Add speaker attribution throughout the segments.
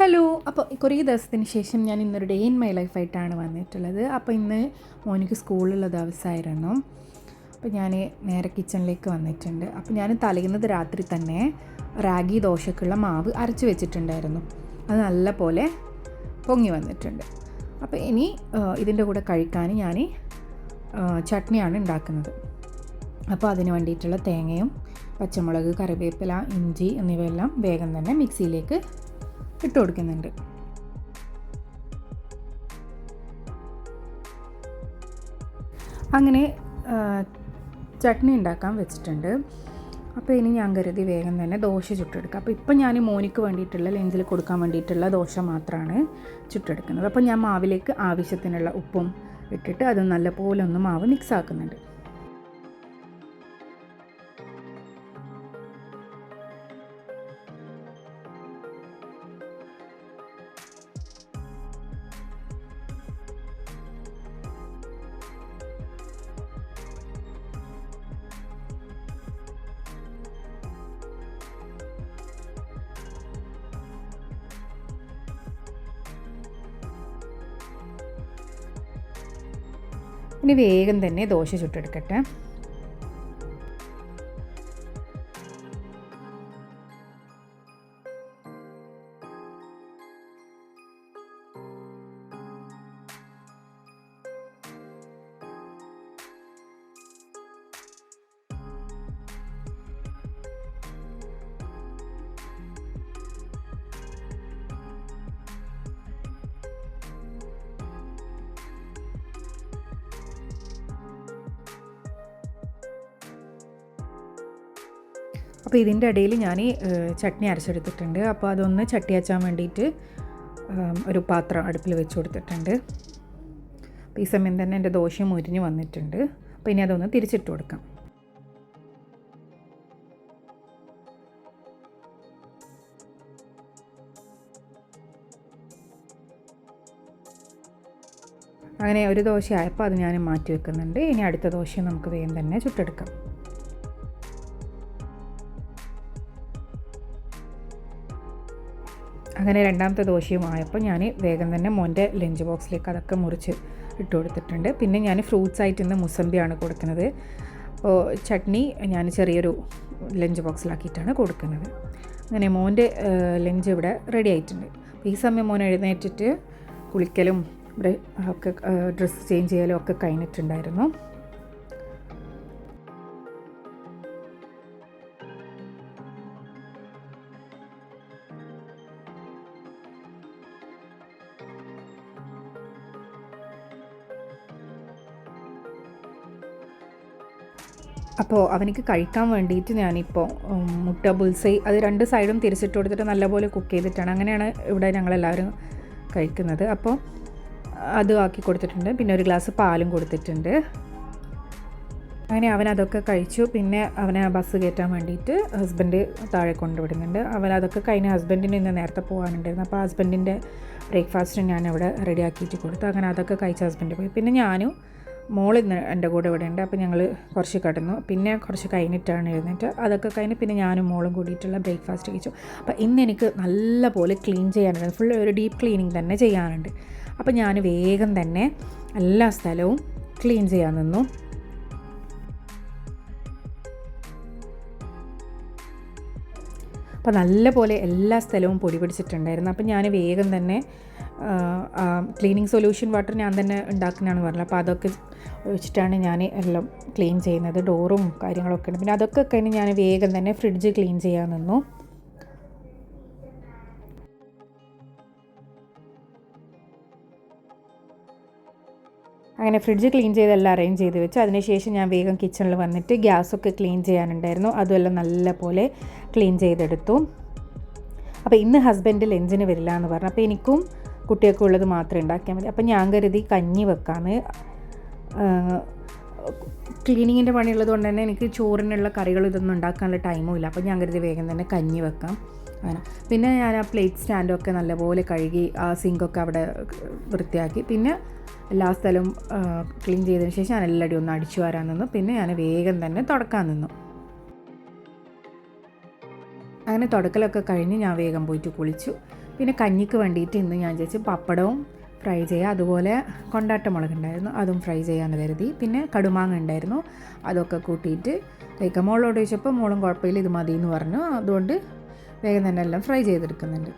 Speaker 1: Hello. അപ്പോൾ കുറേ ദിവസത്തിന് ശേഷം ഞാൻ ഇന്നൊരു ഡേ ഇൻ മൈ ലൈഫായിട്ടാണ് വന്നിട്ടുള്ളത്. അപ്പോൾ ഇന്ന് മോനിക്ക് സ്കൂളിലുള്ള ദിവസമായിരുന്നു. അപ്പോൾ ഞാൻ നേരെ കിച്ചണിലേക്ക് വന്നിട്ടുണ്ട്. അപ്പോൾ ഞാൻ തലേന്നത് രാത്രി തന്നെ റാഗി ദോശക്കുള്ള മാവ് അരച്ച് വെച്ചിട്ടുണ്ടായിരുന്നു. അത് നല്ല പോലെ പൊങ്ങി വന്നിട്ടുണ്ട്. അപ്പോൾ ഇനി ഇതിൻ്റെ കൂടെ കഴിക്കാൻ ഞാൻ ചട്നിയാണ് ഉണ്ടാക്കുന്നത്. അപ്പോൾ അതിന് വേണ്ടിയിട്ടുള്ള തേങ്ങയും പച്ചമുളക്, കറിവേപ്പില, ഇഞ്ചി എന്നിവയെല്ലാം വേഗം തന്നെ മിക്സിയിലേക്ക് ഇട്ട് കൊടുക്കുന്നുണ്ട്. അങ്ങനെ ചട്നി ഉണ്ടാക്കാൻ വെച്ചിട്ടുണ്ട്. അപ്പോൾ ഇനി ഞാൻ കരുതി വേഗം തന്നെ ദോശ ചുട്ടെടുക്കുക. അപ്പോൾ ഇപ്പം ഞാൻ മോനിക്ക് വേണ്ടിയിട്ടുള്ള ലഞ്ചിൽ കൊടുക്കാൻ വേണ്ടിയിട്ടുള്ള ദോശ മാത്രമാണ് ചുട്ടെടുക്കുന്നത്. അപ്പോൾ ഞാൻ മാവിലേക്ക് ആവശ്യത്തിനുള്ള ഉപ്പും ഇട്ടിട്ട് അത് നല്ലപോലെ ഒന്ന് മാവ് മിക്സ് ആക്കുന്നുണ്ട്. ഇനി വേഗം തന്നെ ദോശ ചുട്ടെടുക്കട്ടെ. അപ്പോൾ ഇതിൻ്റെ ഇടയിൽ ഞാൻ ചട്നി അരച്ചെടുത്തിട്ടുണ്ട്. അപ്പോൾ അതൊന്ന് ചട്ടി അച്ചാൻ വേണ്ടിയിട്ട് ഒരു പാത്രം അടുപ്പിൽ വെച്ച് കൊടുത്തിട്ടുണ്ട്. അപ്പോൾ ഈ സമയം തന്നെ എൻ്റെ ദോശ മുരിഞ്ഞ് വന്നിട്ടുണ്ട്. അപ്പോൾ ഇനി അതൊന്ന് തിരിച്ചിട്ട് കൊടുക്കാം. അങ്ങനെ ഒരു ദോശ ആയപ്പോൾ അത് ഞാൻ മാറ്റി വെക്കുന്നുണ്ട്. ഇനി അടുത്ത ദോശ നമുക്ക് വേഗം തന്നെ ചുട്ടെടുക്കാം. അങ്ങനെ രണ്ടാമത്തെ ദോശയും ആയപ്പോൾ ഞാൻ വേഗം തന്നെ മോൻ്റെ ലഞ്ച് ബോക്സിലേക്ക് അതൊക്കെ മുറിച്ച് ഇട്ട് കൊടുത്തിട്ടുണ്ട്. പിന്നെ ഞാൻ ഫ്രൂട്ട്സ് ആയിട്ട് ഇന്ന് മുസമ്പിയാണ് കൊടുക്കുന്നത്. അപ്പോൾ ചട്നി ഞാൻ ചെറിയൊരു ലഞ്ച് ബോക്സിലാക്കിയിട്ടാണ് കൊടുക്കുന്നത്. അങ്ങനെ മോൻ്റെ ലഞ്ച് ഇവിടെ റെഡി ആയിട്ടുണ്ട്. അപ്പോൾ ഈ സമയം മോൻ എഴുന്നേറ്റിട്ട് കുളിക്കലും ഒക്കെ ഡ്രസ്സ് ചേഞ്ച് ചെയ്യലും ഒക്കെ കഴിഞ്ഞിട്ടുണ്ടായിരുന്നു. അപ്പോൾ അവനിക്ക് കഴിക്കാൻ വേണ്ടിയിട്ട് ഞാനിപ്പോൾ മുട്ട ബുൾസൈ അത് രണ്ട് സൈഡും തിരിച്ചിട്ട് കൊടുത്തിട്ട് നല്ലപോലെ കുക്ക് ചെയ്തിട്ടാണ്, അങ്ങനെയാണ് ഇവിടെ ഞങ്ങളെല്ലാവരും കഴിക്കുന്നത്. അപ്പോൾ അത് ആക്കി കൊടുത്തിട്ടുണ്ട്. പിന്നെ ഒരു ഗ്ലാസ് പാലും കൊടുത്തിട്ടുണ്ട്. അങ്ങനെ അവനതൊക്കെ കഴിച്ചു. പിന്നെ അവനെ ബസ് കയറ്റാൻ വേണ്ടിയിട്ട് ഹസ്ബൻഡ് താഴെ കൊണ്ടുവിടുന്നുണ്ട്. അവനതൊക്കെ കഴിഞ്ഞ് ഹസ്ബൻഡിന് ഇന്ന് നേരത്തെ പോകാനുണ്ടായിരുന്നു. അപ്പോൾ ഹസ്ബൻഡിൻ്റെ ബ്രേക്ക്ഫാസ്റ്റ് ഞാൻ അവിടെ റെഡിയാക്കിയിട്ട് കൊടുത്തു. അങ്ങനെ അതൊക്കെ കഴിച്ച് ഹസ്ബൻഡ് പോയി. പിന്നെ ഞാനും മോളിന്ന് എൻ്റെ കൂടെ ഇവിടെ ഉണ്ട്. അപ്പോൾ ഞങ്ങൾ കുറച്ച് കിടന്നു. പിന്നെ കുറച്ച് കഴിഞ്ഞിട്ടാണ് എഴുന്നേറ്റ്. അതൊക്കെ കഴിഞ്ഞ് പിന്നെ ഞാനും മോളും കൂടിയിട്ടുള്ള ബ്രേക്ക്ഫാസ്റ്റ് കഴിച്ചു. അപ്പോൾ ഇന്ന് എനിക്ക് നല്ല പോലെ ക്ലീൻ ചെയ്യാനുണ്ട്. ഫുൾ ഒരു ഡീപ്പ് ക്ലീനിങ് തന്നെ ചെയ്യാനുണ്ട്. അപ്പോൾ ഞാൻ വേഗം തന്നെ എല്ലാ സ്ഥലവും ക്ലീൻ ചെയ്യാൻ നിന്നു. അപ്പോൾ നല്ല പോലെ എല്ലാ സ്ഥലവും പൊടി പിടിച്ചിട്ടുണ്ടായിരുന്നു. അപ്പോൾ ഞാൻ വേഗം തന്നെ ക്ലീനിങ് സൊല്യൂഷൻ വാട്ടർ ഞാൻ തന്നെ ഉണ്ടാക്കുന്നതാണ് പറഞ്ഞത്. അപ്പോൾ അതൊക്കെ ഒഴിച്ചിട്ടാണ് ഞാൻ എല്ലാം ക്ലീൻ ചെയ്യുന്നത്. ഡോറും കാര്യങ്ങളൊക്കെ ഉണ്ട്. പിന്നെ അതൊക്കെ കഴിഞ്ഞ് ഞാൻ വേഗം തന്നെ ഫ്രിഡ്ജ് ക്ലീൻ ചെയ്യാൻ നിന്നു. അങ്ങനെ ഫ്രിഡ്ജ് ക്ലീൻ ചെയ്തെല്ലാം അറേഞ്ച് ചെയ്ത് വെച്ച് അതിനുശേഷം ഞാൻ വേഗം കിച്ചണിൽ വന്നിട്ട് ഗ്യാസൊക്കെ ക്ലീൻ ചെയ്യാനുണ്ടായിരുന്നു. അതുമെല്ലാം നല്ല പോലെ ക്ലീൻ ചെയ്തെടുത്തു. അപ്പോൾ ഇന്ന് ഹസ്ബൻഡ് ലഞ്ചിന് വരില്ല എന്ന് പറഞ്ഞു. അപ്പോൾ എനിക്കും കുട്ടികൾക്കും ഉള്ളത് മാത്രമേ ഉണ്ടാക്കിയാൽ മതി. അപ്പോൾ ഞാൻ കരുതി കഞ്ഞി വെക്കാമെന്ന്. ക്ലീനിങ്ങിൻ്റെ പണിയുള്ളത് കൊണ്ട് തന്നെ എനിക്ക് ചോറിനുള്ള കറികൾ ഇതൊന്നും ഉണ്ടാക്കാനുള്ള ടൈമും ഇല്ല. അപ്പോൾ ഞാൻ കരുതി വേഗം തന്നെ കഞ്ഞി വെക്കാം. അങ്ങനെ പിന്നെ ഞാൻ ആ പ്ലേറ്റ് സ്റ്റാൻഡൊക്കെ നല്ലപോലെ കഴുകി ആ സിങ്കൊക്കെ അവിടെ വൃത്തിയാക്കി പിന്നെ എല്ലാ സ്ഥലവും ക്ലീൻ ചെയ്തതിന് ശേഷം ഞാൻ എല്ലാവരും ഒന്ന് അടിച്ചു വരാൻ നിന്നു. പിന്നെ ഞാൻ വേഗം തന്നെ തുടക്കാൻ നിന്നു. അങ്ങനെ തുടക്കലൊക്കെ കഴിഞ്ഞ് ഞാൻ വേഗം പോയിട്ട് കുളിച്ചു. പിന്നെ കഞ്ഞിക്ക് വേണ്ടിയിട്ട് ഇന്ന് ഞാൻ വിചാരിച്ചു പപ്പടവും ഫ്രൈ ചെയ്യുക, അതുപോലെ കൊണ്ടാട്ട മുളക് ഉണ്ടായിരുന്നു അതും ഫ്രൈ ചെയ്യാമെന്ന് കരുതി. പിന്നെ കടുമാങ്ങ ഉണ്ടായിരുന്നു, അതൊക്കെ കൂട്ടിയിട്ട് കഴിക്കാം. മോളോട് ചോദിച്ചപ്പോൾ മോളും കുഴപ്പമില്ല ഇത് മതി എന്ന് പറഞ്ഞു. അതുകൊണ്ട് വേഗം തന്നെ എല്ലാം ഫ്രൈ ചെയ്തെടുക്കുന്നുണ്ട്.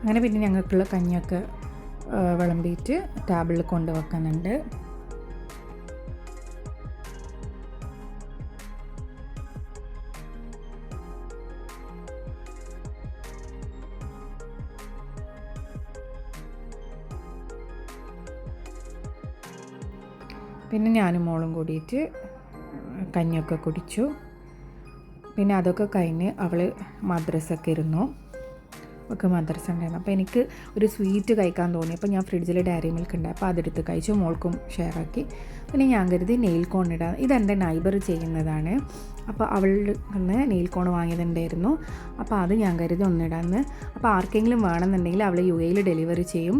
Speaker 1: അങ്ങനെ പിന്നെ ഞങ്ങൾക്കുള്ള കഞ്ഞിയൊക്കെ വിളമ്പിയിട്ട് ടേബിളിൽ കൊണ്ടുവെക്കുന്നുണ്ട്. പിന്നെ ഞാനും മോളും കൂടിയിട്ട് കഞ്ഞിയൊക്കെ കുടിച്ചു. പിന്നെ അതൊക്കെ കഴിഞ്ഞ് അവൾ മദ്രസയൊക്കെ ഇരുന്നു, ഒക്കെ മദ്രസ ഉണ്ടായിരുന്നു. അപ്പോൾ എനിക്ക് ഒരു സ്വീറ്റ് കഴിക്കാൻ തോന്നി. അപ്പോൾ ഞാൻ ഫ്രിഡ്ജിൽ ഡയറി മിൽക്ക് ഉണ്ട്, അപ്പോൾ അതെടുത്ത് കഴിച്ചു, മോൾക്കും ഷെയറാക്കി. പിന്നെ ഞാൻ കരുതി നെയിൽ കോൺ ഇടാം. ഇതെൻ്റെ നൈബർ ചെയ്യുന്നതാണ്, അപ്പോൾ അവളുടെ നിന്ന് നെയിൽ കോൺ വാങ്ങിയതുണ്ടായിരുന്നു. അപ്പോൾ അത് ഞാൻ കരുതി ഒന്നിടാമെന്ന്. അപ്പോൾ ആർക്കെങ്കിലും വേണമെന്നുണ്ടെങ്കിൽ അവൾ UAE ഡെലിവറി ചെയ്യും.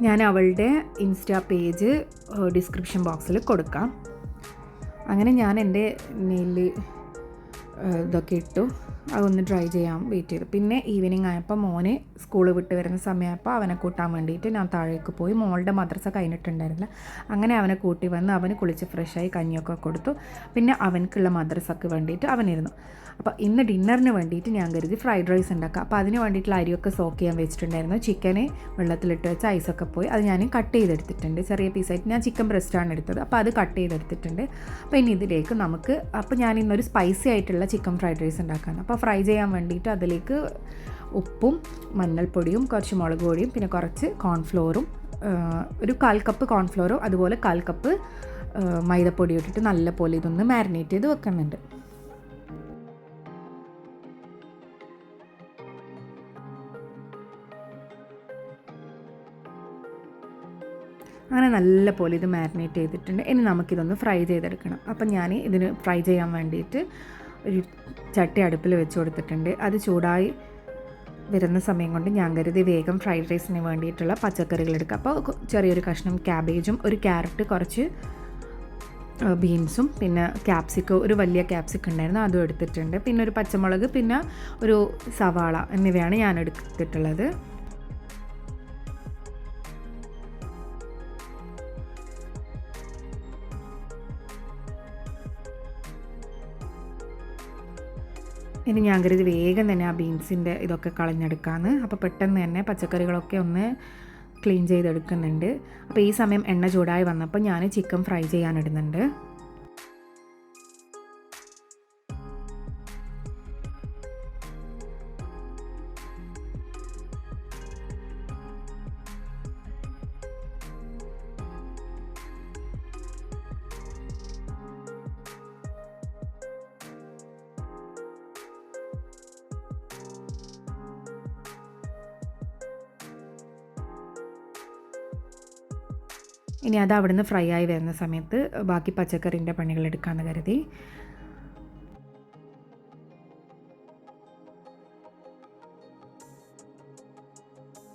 Speaker 1: ഞാൻ അവളുടെ ഇൻസ്റ്റാ പേജ് ഡിസ്ക്രിപ്ഷൻ ബോക്സിൽ കൊടുക്കാം. അങ്ങനെ ഞാൻ എൻ്റെ നെയിൽ ഇതൊക്കെ ഇട്ടു, അതൊന്ന് ഡ്രൈ ചെയ്യാൻ വെയിറ്റ് ചെയ്തു. പിന്നെ ഈവനിങ് ആയപ്പോൾ മോന് സ്കൂൾ വിട്ട് വരുന്ന സമയമായപ്പോൾ അവനെ കൂട്ടാൻ വേണ്ടിയിട്ട് ഞാൻ താഴേക്ക് പോയി. മോളുടെ മദ്രസ കഴിഞ്ഞിട്ടുണ്ടായിരുന്നില്ല. അങ്ങനെ അവനെ കൂട്ടി വന്ന് അവന് കുളിച്ച് ഫ്രഷായി കഞ്ഞിയൊക്കെ കൊടുത്തു. പിന്നെ അവനക്കുള്ള മദ്രസക്ക് വേണ്ടിയിട്ട് അവനിരുന്നു. അപ്പോൾ ഇന്ന് ഡിന്നറിന് വേണ്ടിയിട്ട് ഞാൻ കരുതി ഫ്രൈഡ് റൈസ് ഉണ്ടാക്കാം. അപ്പോൾ അതിന് വേണ്ടിയിട്ടുള്ള അരിയൊക്കെ സോക്ക് ചെയ്യാൻ വെച്ചിട്ടുണ്ടായിരുന്നു. ചിക്കന് വെള്ളത്തിലിട്ട് വെച്ച് ഐസൊക്കെ പോയി അത് ഞാൻ കട്ട് ചെയ്തെടുത്തിട്ടുണ്ട്, ചെറിയ പീസായിട്ട്. ഞാൻ ചിക്കൻ ബ്രസ്റ്റാണ് എടുത്തത്, അപ്പോൾ അത് കട്ട് ചെയ്തെടുത്തിട്ടുണ്ട്. അപ്പോൾ ഇനി ഇതിലേക്ക് നമുക്ക്, അപ്പോൾ ഞാൻ ഇന്നൊരു സ്പൈസി ആയിട്ടുള്ള ചിക്കൻ ഫ്രൈഡ് റൈസ് ഉണ്ടാക്കാണ്. അപ്പോൾ ഫ്രൈ ചെയ്യാൻ വേണ്ടിയിട്ട് അതിലേക്ക് ഉപ്പും മഞ്ഞൾപ്പൊടിയും കുറച്ച് മുളക് പൊടിയും പിന്നെ കുറച്ച് കോൺഫ്ലോറും, ഒരു 1/4 കപ്പ് കോൺഫ്ലോറും അതുപോലെ 1/4 കപ്പ് മൈദപ്പൊടി ഇട്ടിട്ട് നല്ലപോലെ ഇതൊന്ന് മാരിനേറ്റ് ചെയ്ത് വെക്കുന്നുണ്ട്. അങ്ങനെ നല്ല പോലെ ഇത് മാരിനേറ്റ് ചെയ്തിട്ടുണ്ട്. ഇനി നമുക്കിതൊന്ന് ഫ്രൈ ചെയ്തെടുക്കണം. അപ്പം ഞാൻ ഇതിന് ഫ്രൈ ചെയ്യാൻ വേണ്ടിയിട്ട് ഒരു ചട്ടി അടുപ്പിൽ വെച്ച് കൊടുത്തിട്ടുണ്ട്. അത് ചൂടായി വരുന്ന സമയം കൊണ്ട് ഞാൻ കരുതി വേഗം ഫ്രൈഡ് റൈസിന് വേണ്ടിയിട്ടുള്ള പച്ചക്കറികൾ എടുക്കുക. അപ്പോൾ ചെറിയൊരു കഷ്ണം ക്യാബേജും ഒരു ക്യാരറ്റ് കുറച്ച് ബീൻസും പിന്നെ ക്യാപ്സിക്കം, ഒരു വലിയ ക്യാപ്സിക്കം ഉണ്ടായിരുന്നു അതും എടുത്തിട്ടുണ്ട്. പിന്നെ ഒരു പച്ചമുളക് പിന്നെ ഒരു സവാള എന്നിവയാണ് ഞാൻ എടുത്തിട്ടുള്ളത്. ഇനി ഞാൻ കരുതി വേഗം തന്നെ ആ ബീൻസിൻ്റെ ഇതൊക്കെ കളഞ്ഞെടുക്കാമെന്ന്. അപ്പോൾ പെട്ടെന്ന് തന്നെ പച്ചക്കറികളൊക്കെ ഒന്ന് ക്ലീൻ ചെയ്തെടുക്കുന്നുണ്ട്. അപ്പോൾ ഈ സമയം എണ്ണ ചൂടായി വന്നപ്പോൾ ഞാൻ ചിക്കൻ ഫ്രൈ ചെയ്യാനിടുന്നുണ്ട്. ഇനി അത് അവിടുന്ന് ഫ്രൈ ആയി വരുന്ന സമയത്ത് ബാക്കി പച്ചക്കറിൻ്റെ പണികൾ എടുക്കാമെന്ന് കരുതി.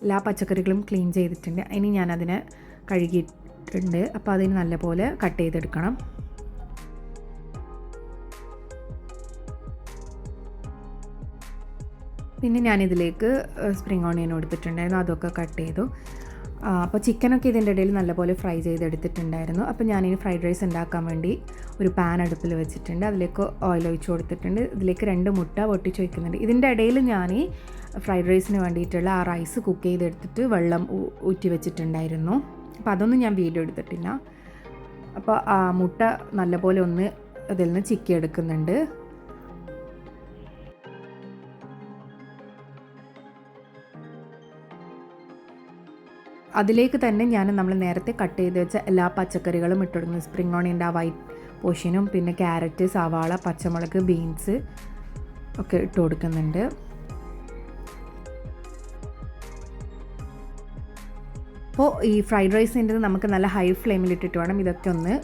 Speaker 1: എല്ലാ പച്ചക്കറികളും ക്ലീൻ ചെയ്തിട്ടുണ്ട്. ഇനി ഞാനതിനെ കഴുകിയിട്ടുണ്ട്. അപ്പോൾ അതിന് നല്ലപോലെ കട്ട് ചെയ്തെടുക്കണം. പിന്നെ ഞാനിതിലേക്ക് സ്പ്രിംഗ് ഓണിയൻ എടുത്തിട്ടുണ്ടായിരുന്നു, അതൊക്കെ കട്ട് ചെയ്തു. അപ്പോൾ ചിക്കനൊക്കെ ഇതിൻ്റെ ഇടയിൽ നല്ലപോലെ ഫ്രൈ ചെയ്തെടുത്തിട്ടുണ്ടായിരുന്നു. അപ്പോൾ ഞാനിനി ഫ്രൈഡ് റൈസ് ഉണ്ടാക്കാൻ വേണ്ടി ഒരു പാൻ അടുപ്പിൽ വെച്ചിട്ടുണ്ട്. അതിലേക്ക് ഓയിൽ ഒഴിച്ച് കൊടുത്തിട്ടുണ്ട്. ഇതിലേക്ക് 2 മുട്ട പൊട്ടിച്ച് വയ്ക്കുന്നുണ്ട്. ഇതിൻ്റെ ഇടയിൽ ഞാൻ ഫ്രൈഡ് റൈസിന് വേണ്ടിയിട്ടുള്ള ആ റൈസ് കുക്ക് ചെയ്തെടുത്തിട്ട് വെള്ളം ഊറ്റി വെച്ചിട്ടുണ്ടായിരുന്നു. അപ്പോൾ അതൊന്നും ഞാൻ വീഡിയോ എടുത്തിട്ടില്ല. അപ്പോൾ ആ മുട്ട നല്ലപോലെ ഒന്ന് അതിൽ നിന്ന് ചിക്കി എടുക്കുന്നുണ്ട്. അതിലേക്ക് തന്നെ നമ്മൾ നേരത്തെ കട്ട് ചെയ്ത് വെച്ച എല്ലാ പച്ചക്കറികളും ഇട്ട് കൊടുക്കുന്നു. സ്പ്രിംഗ് ഓണിയൻ്റെ ആ വൈറ്റ് പോർഷനും പിന്നെ ക്യാരറ്റ്, സവാള, പച്ചമുളക്, ബീൻസ് ഒക്കെ ഇട്ട് കൊടുക്കുന്നുണ്ട്. അപ്പോൾ ഈ ഫ്രൈഡ് റൈസിൻ്റെ നമുക്ക് നല്ല ഹൈ ഫ്ലെയിമിലിട്ടിട്ട് വേണം ഇതൊക്കെ ഒന്ന്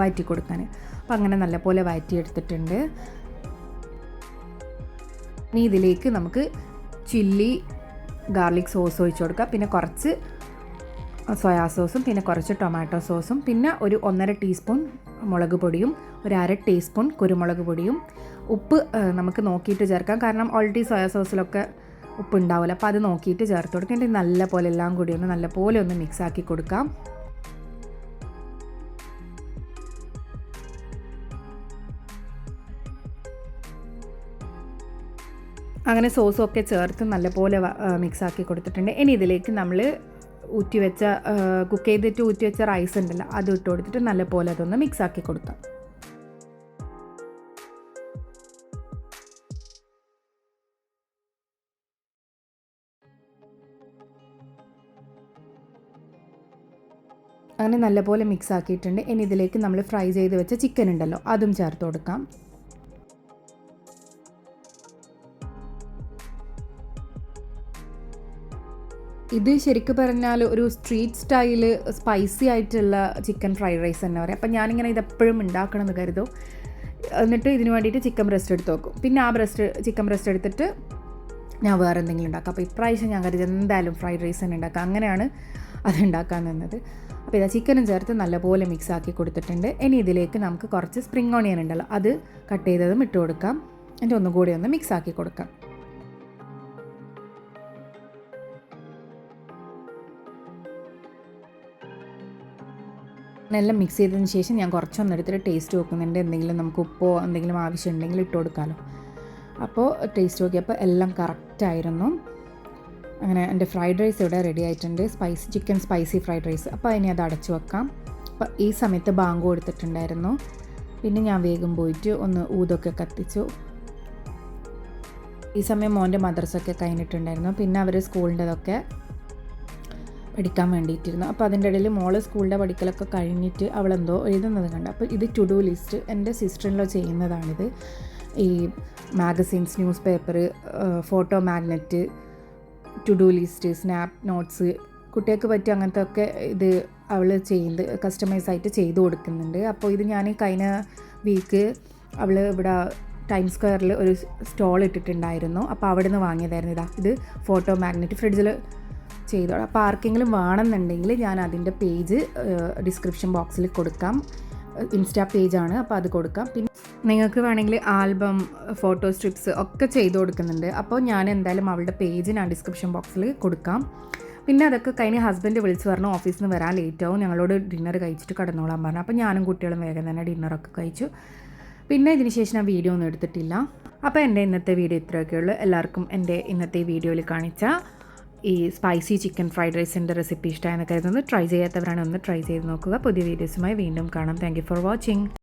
Speaker 1: വഴറ്റി കൊടുക്കാൻ. അപ്പോൾ അങ്ങനെ നല്ലപോലെ വഴറ്റിയെടുത്തിട്ടുണ്ട്. ഇനി ഇതിലേക്ക് നമുക്ക് ചില്ലി ഗാർലിക് സോസ് ഒഴിച്ച് കൊടുക്കുക. പിന്നെ കുറച്ച് സോയാ സോസും പിന്നെ കുറച്ച് ടൊമാറ്റോ സോസും പിന്നെ ഒരു 1.5 ടീസ്പൂൺ മുളക് പൊടിയും, ഒരു 1/2 ടീസ്പൂൺ കുരുമുളക് പൊടിയും, ഉപ്പ് നമുക്ക് നോക്കിയിട്ട് ചേർക്കാം, കാരണം ഓൾറെഡി സോയാ സോസിലൊക്കെ ഉപ്പ് ഉണ്ടാവില്ല. അപ്പോൾ അത് നോക്കിയിട്ട് ചേർത്ത് കൊടുക്കാം. എന്നിട്ട് നല്ല പോലെ എല്ലാം കൂടി നല്ല പോലെ ഒന്ന് മിക്സ് ആക്കി കൊടുക്കാം. അങ്ങനെ സോസൊക്കെ ചേർത്ത് നല്ലപോലെ മിക്സ് ആക്കി കൊടുത്തിട്ടുണ്ട്. ഇനി ഇതിലേക്ക് നമ്മൾ കുക്ക് ചെയ്തിട്ട് ഊറ്റി വെച്ച റൈസ് ഉണ്ടല്ലോ, അത് ഇട്ട് കൊടുത്തിട്ട് നല്ലപോലെ അതൊന്ന് മിക്സ് ആക്കി കൊടുക്കാം. അങ്ങനെ നല്ലപോലെ മിക്സ് ആക്കിയിട്ടുണ്ട്. ഇനി ഇതിലേക്ക് നമ്മൾ ഫ്രൈ ചെയ്ത് വെച്ച ചിക്കൻ ഉണ്ടല്ലോ, അതും ചേർത്ത് കൊടുക്കാം. ഇത് ശരിക്കും പറഞ്ഞാൽ ഒരു സ്ട്രീറ്റ് സ്റ്റൈല് സ്പൈസി ആയിട്ടുള്ള ചിക്കൻ ഫ്രൈഡ് റൈസ് തന്നെ പറയാം. അപ്പം ഞാനിങ്ങനെ ഇതെപ്പോഴും ഉണ്ടാക്കണമെന്ന് കരുതും. എന്നിട്ട് ഇതിന് വേണ്ടിയിട്ട് ചിക്കൻ ബ്രസ്റ്റ് എടുത്ത് വെക്കും. പിന്നെ ആ ചിക്കൻ ബ്രസ്റ്റ് എടുത്തിട്ട് ഞാൻ വേറെ എന്തെങ്കിലും ഉണ്ടാക്കാം. അപ്പോൾ ഇപ്രാവശ്യം ഞാൻ കരുതി എന്തായാലും ഫ്രൈഡ് റൈസ് തന്നെ ഉണ്ടാക്കാം. അങ്ങനെയാണ് അത് ഉണ്ടാക്കാൻ നിന്നത്. അപ്പോൾ ഇതാ ചിക്കനും ചേർത്ത് നല്ലപോലെ മിക്സ് ആക്കി കൊടുത്തിട്ടുണ്ട്. ഇനി ഇതിലേക്ക് നമുക്ക് കുറച്ച് സ്പ്രിംഗ് ഓണിയൻ ഉണ്ടല്ലോ, അത് കട്ട് ചെയ്തതും ഇട്ട് കൊടുക്കാം. എന്നിട്ട് ഒന്നുകൂടി ഒന്ന് മിക്സ് ആക്കി കൊടുക്കാം. എല്ലാം മിക്സ് ചെയ്തതിന് ശേഷം ഞാൻ കുറച്ചൊന്നെടുത്തിട്ട് ടേസ്റ്റ് നോക്കുന്നുണ്ട്. എന്തെങ്കിലും നമുക്ക് ഉപ്പോ എന്തെങ്കിലും ആവശ്യമുണ്ടെങ്കിൽ ഇട്ട് കൊടുക്കാമല്ലോ. അപ്പോൾ ടേസ്റ്റ് നോക്കിയപ്പോൾ എല്ലാം കറക്റ്റായിരുന്നു. അങ്ങനെ എൻ്റെ ഫ്രൈഡ് റൈസ് ഇവിടെ റെഡി ആയിട്ടുണ്ട്, ചിക്കൻ സ്പൈസി ഫ്രൈഡ് റൈസ്. അപ്പോൾ അതിനെ അത് അടച്ചു വെക്കാം. അപ്പോൾ ഈ സമയത്ത് ബാങ്ക് കൊടുത്തിട്ടുണ്ടായിരുന്നു. പിന്നെ ഞാൻ വേഗം പോയിട്ട് ഒന്ന് ഊതൊക്കെ കത്തിച്ചു. ഈ സമയം മോൻ്റെ മദ്രസൊക്കെ കഴിഞ്ഞിട്ടുണ്ടായിരുന്നു. പിന്നെ അവർ സ്കൂളിൻ്റെതൊക്കെ പഠിക്കാൻ വേണ്ടിയിട്ടിരുന്നു. അപ്പോൾ അതിൻ്റെ ഇടയിൽ മോള് സ്കൂളിൻ്റെ പഠിക്കലൊക്കെ കഴിഞ്ഞിട്ട് അവളെന്തോ എഴുതുന്നത് കണ്ടു. അപ്പോൾ ഇത് ടു ഡു ലിസ്റ്റ് എൻ്റെ സിസ്റ്ററിലോ ചെയ്യുന്നതാണിത്. ഈ magazines, newspaper, photo magnet, to do list, snap notes, കുട്ടികൾക്ക് പറ്റിയ അങ്ങനത്തെ ഒക്കെ ഇത് അവൾ കസ്റ്റമൈസ് ആയിട്ട് ചെയ്ത് കൊടുക്കുന്നുണ്ട്. അപ്പോൾ ഇത് ഞാൻ കഴിഞ്ഞ വീക്ക് അവൾ ഇവിടെ ടൈം സ്ക്വയറിൽ ഒരു സ്റ്റോൾ ഇട്ടിട്ടുണ്ടായിരുന്നു. അപ്പോൾ അവിടെ നിന്ന് വാങ്ങിയതായിരുന്നു. ഇത് ഫോട്ടോ മാഗ്നറ്റ് ഫ്രിഡ്ജിൽ ചെയ്തോളാം. അപ്പോൾ ആർക്കെങ്കിലും വേണമെന്നുണ്ടെങ്കിൽ ഞാൻ അതിൻ്റെ പേജ് ഡിസ്ക്രിപ്ഷൻ ബോക്സിൽ കൊടുക്കാം. ഇൻസ്റ്റാ പേജാണ്, അപ്പോൾ അത് കൊടുക്കാം. പിന്നെ നിങ്ങൾക്ക് വേണമെങ്കിൽ ആൽബം, ഫോട്ടോ സ്ട്രിപ്സ് ഒക്കെ ചെയ്ത് കൊടുക്കുന്നുണ്ട്. അപ്പോൾ ഞാൻ എന്തായാലും അവളുടെ പേജ് ഞാൻ ഡിസ്ക്രിപ്ഷൻ ബോക്സിൽ കൊടുക്കാം. പിന്നെ അതൊക്കെ കഴിഞ്ഞ് ഹസ്ബൻഡ് വിളിച്ച് പറഞ്ഞു ഓഫീസിൽ നിന്ന് വരാൻ ലേറ്റാവും, ഞങ്ങളോട് ഡിന്നർ കഴിച്ചിട്ട് കിടന്നോളാൻ പറഞ്ഞു. അപ്പോൾ ഞാനും കുട്ടികളും വേഗം തന്നെ ഡിന്നറൊക്കെ കഴിച്ചു. പിന്നെ ഇതിന് ശേഷം ഞാൻ വീഡിയോ ഒന്നും എടുത്തിട്ടില്ല. അപ്പോൾ എൻ്റെ ഇന്നത്തെ വീഡിയോ ഇത്രയൊക്കെ ഉള്ളൂ. എല്ലാവർക്കും എൻ്റെ ഇന്നത്തെ വീഡിയോയിൽ കാണിച്ച ഈ സ്പൈസി ചിക്കൻ ഫ്രൈഡ് റൈസിൻ്റെ റെസിപ്പി ഇഷ്ടമായെന്ന് കരുതുന്നു. ട്രൈ ചെയ്യാത്തവരാണ് ഒന്ന് ട്രൈ ചെയ്ത് നോക്കുക. പുതിയ വീഡിയോസുമായി വീണ്ടും കാണാം. Thank you for watching.